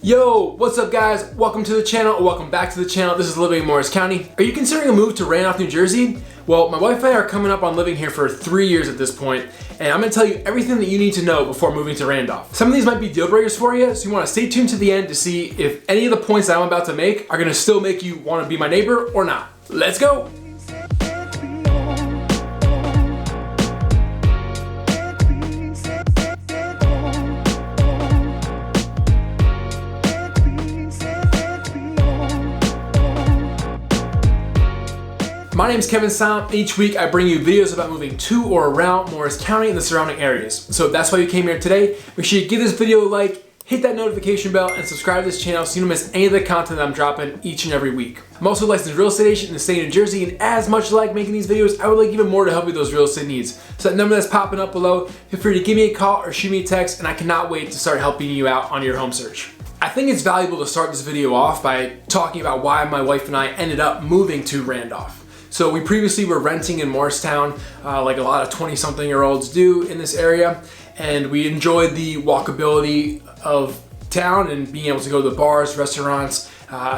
Yo, what's up guys? Welcome to the channel, or welcome back to the channel. This is living in Morris County. Are you considering a move to Randolph, New Jersey? Well, my wife and I are coming up on living here for 3 years at this point, and I'm gonna tell you everything that you need to know before moving to Randolph. Some of these might be deal breakers for you, so you wanna stay tuned to the end to see if any of the points that I'm about to make are gonna still make you wanna be my neighbor or not. Let's go! My name is Kevin Saum. Each week I bring you videos about moving to or around Morris County and the surrounding areas. So if that's why you came here today, make sure you give this video a like, hit that notification bell, and subscribe to this channel so you don't miss any of the content that I'm dropping each and every week. I'm also a licensed real estate agent in the state of New Jersey, and as much as I like making these videos, I would like even more to help you with those real estate needs. So that number that's popping up below, feel free to give me a call or shoot me a text, and I cannot wait to start helping you out on your home search. I think it's valuable to start this video off by talking about why my wife and I ended up moving to Randolph. So we previously were renting in Morristown, like a lot of 20-something-year-olds do in this area, and we enjoyed the walkability of town and being able to go to the bars, restaurants,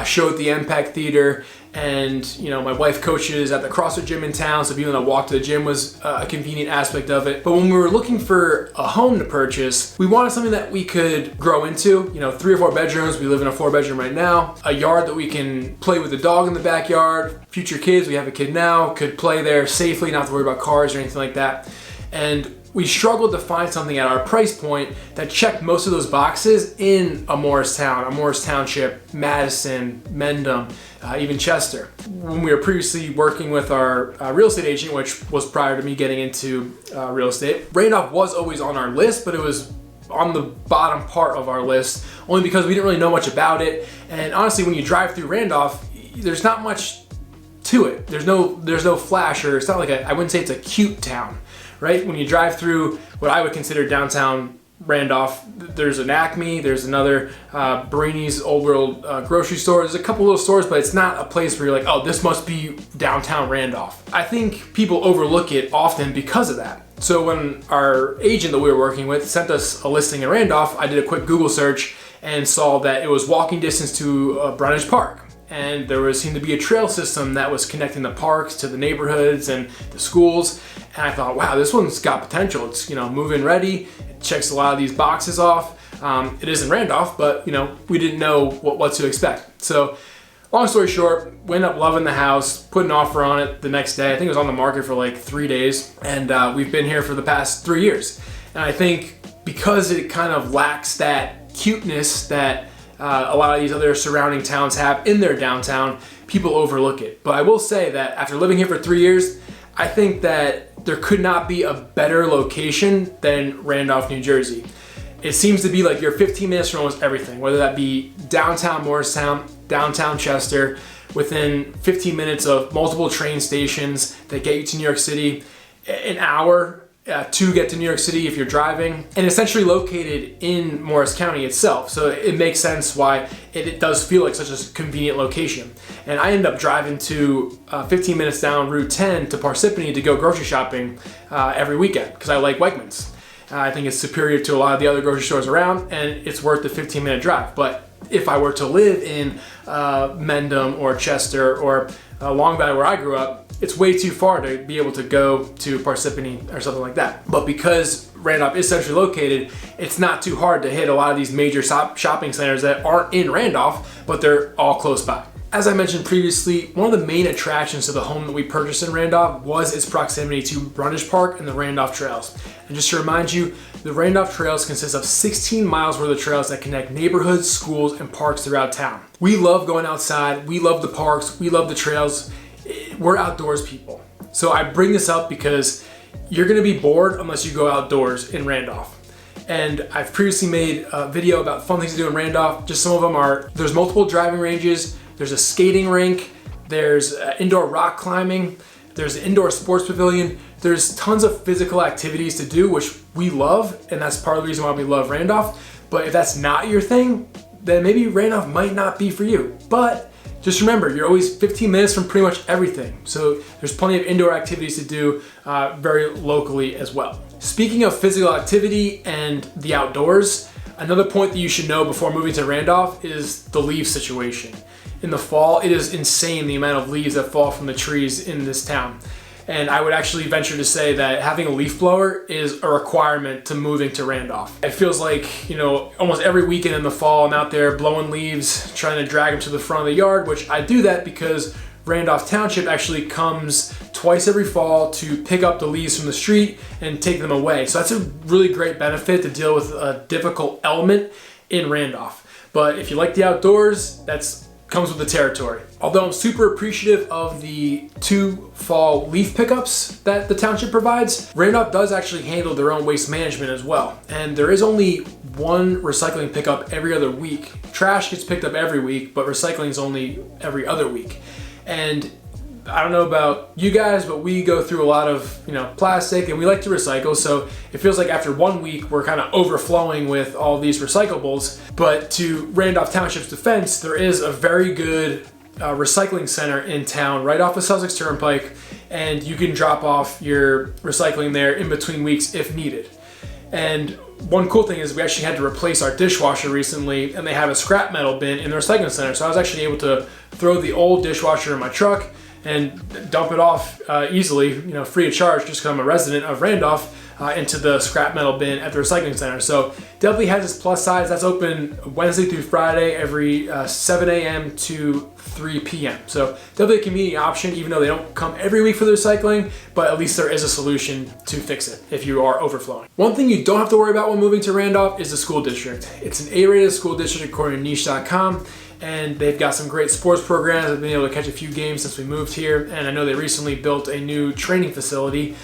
show at the MPEC Theater, and my wife coaches at the CrossFit gym in town, so being able to walk to the gym was a convenient aspect of it. But when we were looking for a home to purchase, we wanted something that we could grow into. 3 or 4 bedrooms. We live in a 4-bedroom right now. A yard that we can play with the dog in the backyard. Future kids, we have a kid now, could play there safely, not have to worry about cars or anything like that. And we struggled to find something at our price point that checked most of those boxes in a Morris Township, Madison, Mendham, even Chester. When we were previously working with our real estate agent, which was prior to me getting into real estate, Randolph was always on our list, but it was on the bottom part of our list, only because we didn't really know much about it. And honestly, when you drive through Randolph, there's not much to it. There's no flash, or it's not like I wouldn't say it's a cute town. Right? When you drive through what I would consider downtown Randolph, there's an Acme, there's another Barini's Old World grocery store. There's a couple little stores, but it's not a place where you're like, oh, this must be downtown Randolph. I think people overlook it often because of that. So when our agent that we were working with sent us a listing in Randolph, I did a quick Google search and saw that it was walking distance to Brundage Park. And there seemed to be a trail system that was connecting the parks to the neighborhoods and the schools. And I thought, wow, this one's got potential. It's move-in ready. It checks a lot of these boxes off. It is in Randolph, but we didn't know what to expect. So long story short, we ended up loving the house, put an offer on it the next day. I think it was on the market for like 3 days, and we've been here for the past 3 years. And I think because it kind of lacks that cuteness that a lot of these other surrounding towns have in their downtown, people overlook it. But I will say that after living here for 3 years, I think that there could not be a better location than Randolph, New Jersey. It seems to be like you're 15 minutes from almost everything, whether that be downtown Morristown, downtown Chester, within 15 minutes of multiple train stations that get you to New York City, an hour to get to New York City if you're driving, and essentially located in Morris County itself. So it makes sense why it does feel like such a convenient location. And I end up driving to 15 minutes down Route 10 to Parsippany to go grocery shopping every weekend because I like Wegmans. I think it's superior to a lot of the other grocery stores around, and it's worth the 15-minute drive. But if I were to live in Mendham or Chester or Long Valley where I grew up, it's way too far to be able to go to Parsippany or something like that. But because Randolph is centrally located, it's not too hard to hit a lot of these major shopping centers that aren't in Randolph, but they're all close by. As I mentioned previously, one of the main attractions to the home that we purchased in Randolph was its proximity to Brundage Park and the Randolph Trails. And just to remind you, the Randolph Trails consist of 16 miles worth of trails that connect neighborhoods, schools, and parks throughout town. We love going outside, we love the parks, we love the trails. We're outdoors people. So I bring this up because you're gonna be bored unless you go outdoors in Randolph. And I've previously made a video about fun things to do in Randolph. Just some of them are, there's multiple driving ranges, there's a skating rink, there's indoor rock climbing, there's an indoor sports pavilion, there's tons of physical activities to do, which we love, and that's part of the reason why we love Randolph. But if that's not your thing, then maybe Randolph might not be for you. But just remember, you're always 15 minutes from pretty much everything. So there's plenty of indoor activities to do very locally as well. Speaking of physical activity and the outdoors, Another point that you should know before moving to Randolph is the leaf situation. In the fall, it is insane the amount of leaves that fall from the trees in this town. And I would actually venture to say that having a leaf blower is a requirement to moving to Randolph. It feels like, you know, almost every weekend in the fall, I'm out there blowing leaves, trying to drag them to the front of the yard, which I do that because Randolph Township actually comes twice every fall to pick up the leaves from the street and take them away. So that's a really great benefit to deal with a difficult element in Randolph. But if you like the outdoors, that's comes with the territory. Although I'm super appreciative of the 2 fall leaf pickups that the township provides, Randolph does actually handle their own waste management as well. And there is only 1 recycling pickup every other week. Trash gets picked up every week, but recycling is only every other week. And I don't know about you guys, but we go through a lot of, you know, plastic and we like to recycle. So it feels like after 1 week, we're kind of overflowing with all these recyclables. But to Randolph Township's defense, there is a very good recycling center in town right off of Sussex Turnpike. And you can drop off your recycling there in between weeks if needed. And one cool thing is we actually had to replace our dishwasher recently, and they have a scrap metal bin in the recycling center. So I was actually able to throw the old dishwasher in my truck and dump it off easily, you know, free of charge, just because I'm a resident of Randolph, into the scrap metal bin at the recycling center. So definitely has its plus sides. That's open Wednesday through Friday, every 7 a.m. to 3 p.m. So definitely a convenient option, even though they don't come every week for the recycling, but at least there is a solution to fix it if you are overflowing. One thing you don't have to worry about when moving to Randolph is the school district. It's an A-rated school district according to niche.com. And they've got some great sports programs. I've been able to catch a few games since we moved here. And I know they recently built a new training facility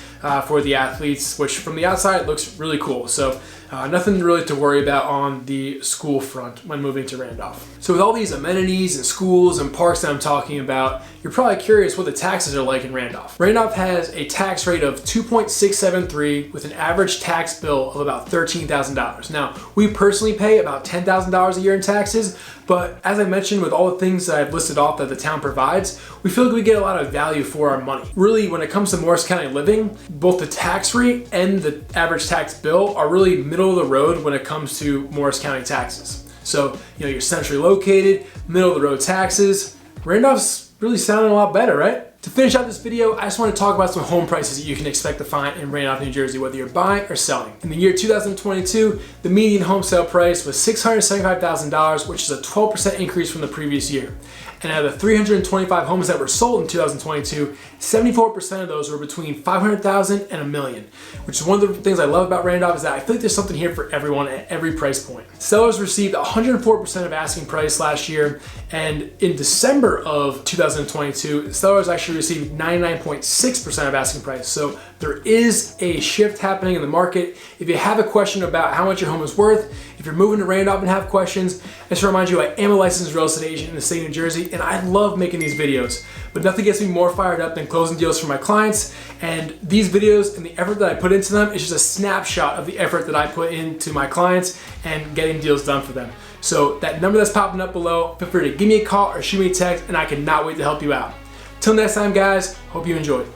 for the athletes, which from the outside looks really cool. So nothing really to worry about on the school front when moving to Randolph. So with all these amenities and schools and parks that I'm talking about, you're probably curious what the taxes are like in Randolph. Randolph has a tax rate of 2.673 with an average tax bill of about $13,000. Now, we personally pay about $10,000 a year in taxes, but as I mentioned, with all the things that I've listed off that the town provides, we feel like we get a lot of value for our money. Really, when it comes to Morris County living, both the tax rate and the average tax bill are really middle of the road when it comes to Morris County taxes. So, you know, you're centrally located, middle of the road taxes. Randolph's really sounding a lot better, right? To finish out this video, I just want to talk about some home prices that you can expect to find in Randolph, New Jersey, whether you're buying or selling. In the year 2022, the median home sale price was $675,000, which is a 12% increase from the previous year. And out of the 325 homes that were sold in 2022, 74% of those were between $500,000 and $1 million, which is one of the things I love about Randolph is that I feel like there's something here for everyone at every price point. Sellers received 104% of asking price last year, and in December of 2022, sellers actually received 99.6% of asking price. So there is a shift happening in the market. If you have a question about how much your home is worth, if you're moving to Randolph and have questions, just to remind you, I am a licensed real estate agent in the state of New Jersey, and I love making these videos. But nothing gets me more fired up than closing deals for my clients. And these videos and the effort that I put into them is just a snapshot of the effort that I put into my clients and getting deals done for them. So that number that's popping up below, feel free to give me a call or shoot me a text, and I cannot wait to help you out. Till next time, guys, hope you enjoyed.